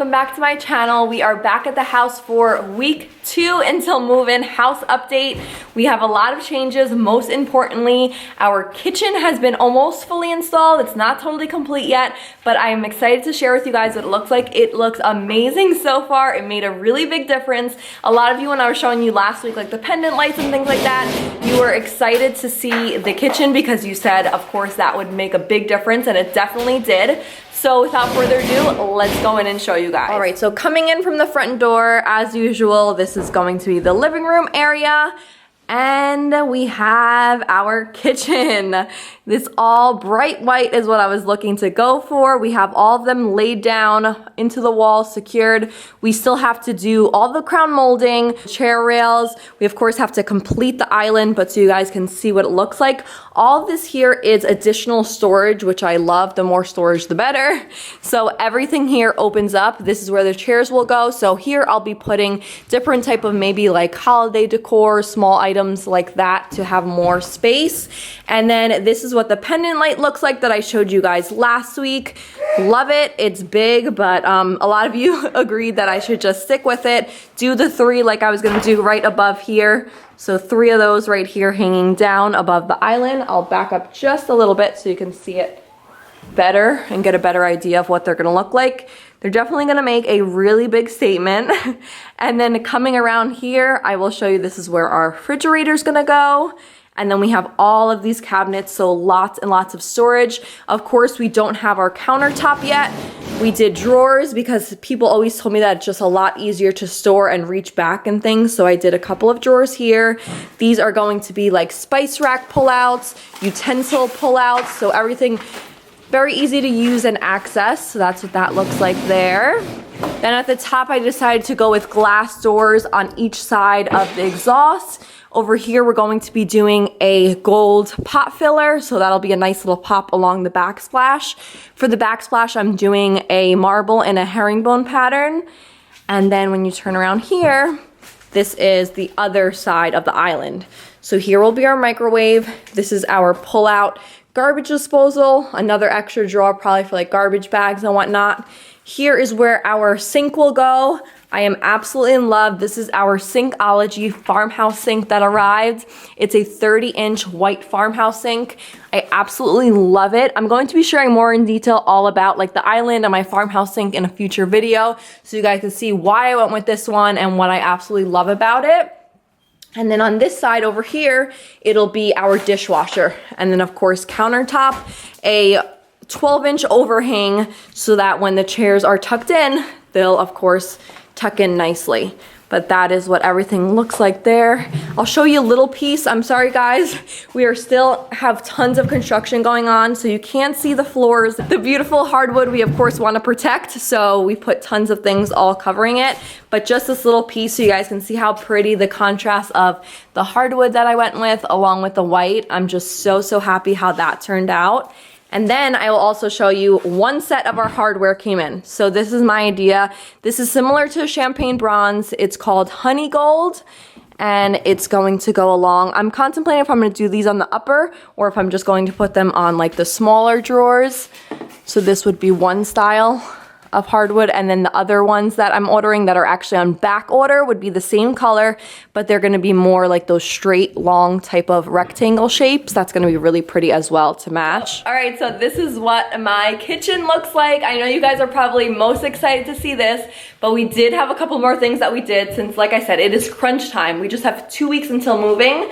welcome back to my channel. We are back at the house for week 2 until move-in house update. We have a lot of changes. Most importantly, our kitchen has been almost fully installed. It's not totally complete yet, but I am excited to share with you guys what it looks like. It looks amazing so far. It made a really big difference. A lot of you, when I was showing you last week, like the pendant lights and things like that, you were excited to see the kitchen because you said, of course, that would make a big difference, and it definitely did. So without further ado, let's go in and show you guys. All right, so coming in from the front door, as usual, this is going to be the living room area. And we have our kitchen. This all bright white is what I was looking to go for. We have all of them laid down into the wall, secured. We still have to do all the crown molding, chair rails. We of course have to complete the island, but so you guys can see what it looks like. All of this here is additional storage, which I love. The more storage, the better. So everything here opens up. This is where the chairs will go. So here I'll be putting different type of maybe like holiday decor, small items like that to have more space. And then this is what the pendant light looks like that I showed you guys last week. Love it. It's big, but a lot of you agreed that I should just stick with it. Do the 3 like I was gonna do right above here. So 3 of those right here hanging down above the island. I'll back up just a little bit so you can see it better and get a better idea of what they're gonna look like. They're definitely gonna make a really big statement. And then coming around here, I will show you this is where our refrigerator's gonna go. And then we have all of these cabinets, so lots and lots of storage. Of course, we don't have our countertop yet. We did drawers because people always told me that it's just a lot easier to store and reach back and things. So I did a couple of drawers here. These are going to be like spice rack pullouts, utensil pullouts, so everything very easy to use and access. So that's what that looks like there. Then at the top, I decided to go with glass doors on each side of the exhaust. Over here, we're going to be doing a gold pot filler, so that'll be a nice little pop along the backsplash. For the backsplash, I'm doing a marble and a herringbone pattern. And then when you turn around here, this is the other side of the island. So here will be our microwave. This is our pull-out garbage disposal, another extra drawer probably for like garbage bags and whatnot. Here is where our sink will go. I am absolutely in love. This is our Sinkology farmhouse sink that arrived. It's a 30-inch white farmhouse sink. I absolutely love it. I'm going to be sharing more in detail all about like the island and my farmhouse sink in a future video, so you guys can see why I went with this one and what I absolutely love about it. And then on this side over here, it'll be our dishwasher. And then of course, countertop, a 12-inch overhang so that when the chairs are tucked in, they'll of course tuck in nicely. But that is what everything looks like there. I'll show you a little piece. I'm sorry guys, we are still have tons of construction going on, so you can't see the floors. The beautiful hardwood we of course want to protect, so we put tons of things all covering it. But just this little piece so you guys can see how pretty the contrast of the hardwood that I went with along with the white. I'm just so happy how that turned out. And then I will also show you one set of our hardware came in. So this is my idea. This is similar to champagne bronze. It's called honey gold, and it's going to go along. I'm contemplating if I'm gonna do these on the upper or if I'm just going to put them on like the smaller drawers. So this would be one style of hardwood, and then the other ones that I'm ordering that are actually on back order would be the same color, but they're gonna be more like those straight, long type of rectangle shapes. That's gonna be really pretty as well to match. All right, so this is what my kitchen looks like. I know you guys are probably most excited to see this, but we did have a couple more things that we did since, like I said, it is crunch time. We just have 2 weeks until moving.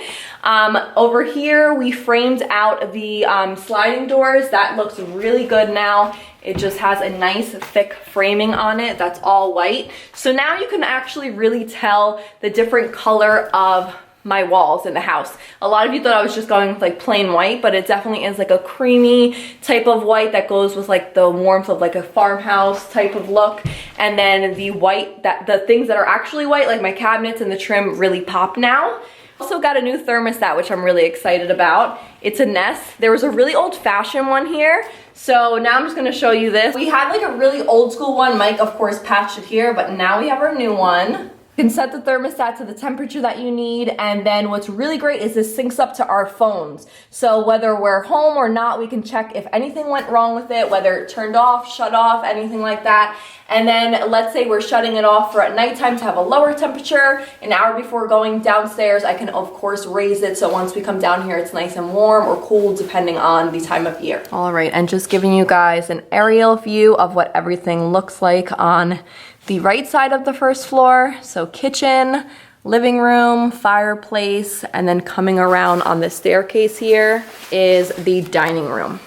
Over here, we framed out the sliding doors. That looks really good now. It just has a nice thick framing on it that's all white. So now you can actually really tell the different color of my walls in the house. A lot of you thought I was just going with like plain white, but it definitely is like a creamy type of white that goes with like the warmth of like a farmhouse type of look. And then the white, the things that are actually white, like my cabinets and the trim, really pop now. Also got a new thermostat, which I'm really excited about. It's a Nest. There was a really old-fashioned one here, so now I'm just gonna show you this. We had like a really old school one. Mike, of course, patched it here, but now we have our new one. You can set the thermostat to the temperature that you need, and then what's really great is this syncs up to our phones. So whether we're home or not, we can check if anything went wrong with it, whether it turned off, shut off, anything like that. And then let's say we're shutting it off for at nighttime to have a lower temperature. An hour before going downstairs, I can of course raise it so once we come down here it's nice and warm or cool depending on the time of year. All right, and just giving you guys an aerial view of what everything looks like on the right side of the first floor. So kitchen, living room, fireplace, and then coming around on the staircase here is the dining room.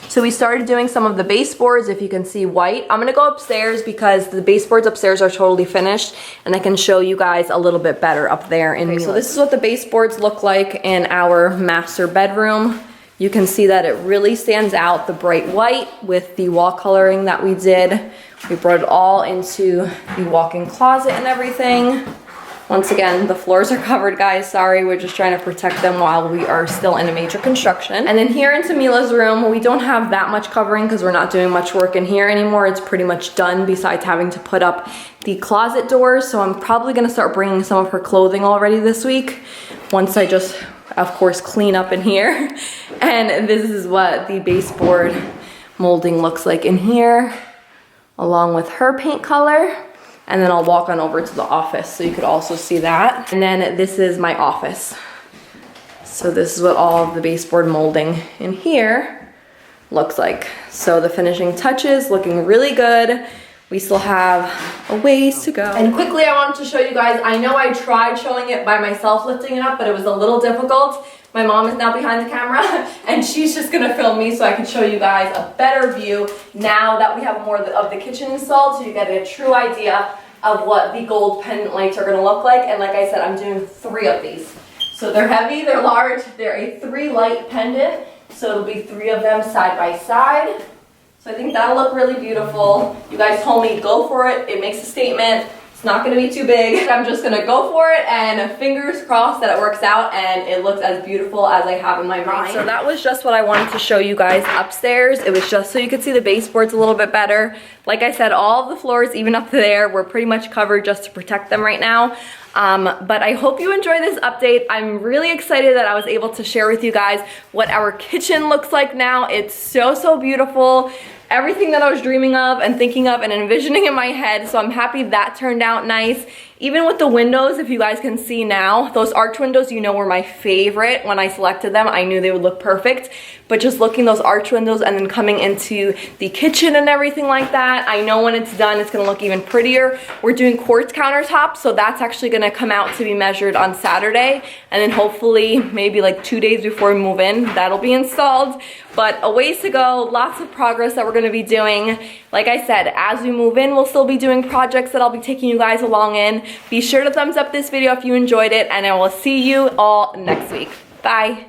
So we started doing some of the baseboards, if you can see white. I'm gonna go upstairs because the baseboards upstairs are totally finished and I can show you guys a little bit better up there in Milan. So this is what the baseboards look like in our master bedroom. You can see that it really stands out, the bright white with the wall coloring that we did. We brought it all into the walk-in closet and everything. Once again, the floors are covered, guys. Sorry, we're just trying to protect them while we are still in a major construction. And then here into Mila's room, we don't have that much covering because we're not doing much work in here anymore. It's pretty much done besides having to put up the closet doors. So I'm probably gonna start bringing some of her clothing already this week once I just, of course, clean up in here. And this is what the baseboard molding looks like in here, along with her paint color. And then I'll walk on over to the office so you could also see that. And then this is my office. So this is what all of the baseboard molding in here looks like. So the finishing touches looking really good. We still have a ways to go. And quickly I wanted to show you guys, I know I tried showing it by myself lifting it up, but it was a little difficult. My mom is now behind the camera and she's just gonna film me so I can show you guys a better view now that we have more of the kitchen installed, so you get a true idea of what the gold pendant lights are gonna look like. And like I said, I'm doing 3 of these. So they're heavy, they're large, they're a 3 light pendant. So it'll be 3 of them side by side. So I think that'll look really beautiful. You guys told me go for it, it makes a statement. It's not gonna be too big. I'm just gonna go for it and fingers crossed that it works out and it looks as beautiful as I have in my mind. So that was just what I wanted to show you guys upstairs. It was just so you could see the baseboards a little bit better. Like I said, all of the floors, even up there, we're pretty much covered just to protect them right now. But I hope you enjoy this update. I'm really excited that I was able to share with you guys what our kitchen looks like now. It's so, so beautiful. Everything that I was dreaming of and thinking of and envisioning in my head, so I'm happy that turned out nice. Even with the windows, if you guys can see now, those arch windows, you know, were my favorite. When I selected them, I knew they would look perfect. But just looking those arch windows and then coming into the kitchen and everything like that, I know when it's done, it's gonna look even prettier. We're doing quartz countertops, so that's actually gonna come out to be measured on Saturday. And then hopefully, maybe like 2 days before we move in, that'll be installed. But a ways to go, lots of progress that we're gonna be doing. Like I said, as we move in, we'll still be doing projects that I'll be taking you guys along in. Be sure to thumbs up this video if you enjoyed it, and I will see you all next week. Bye.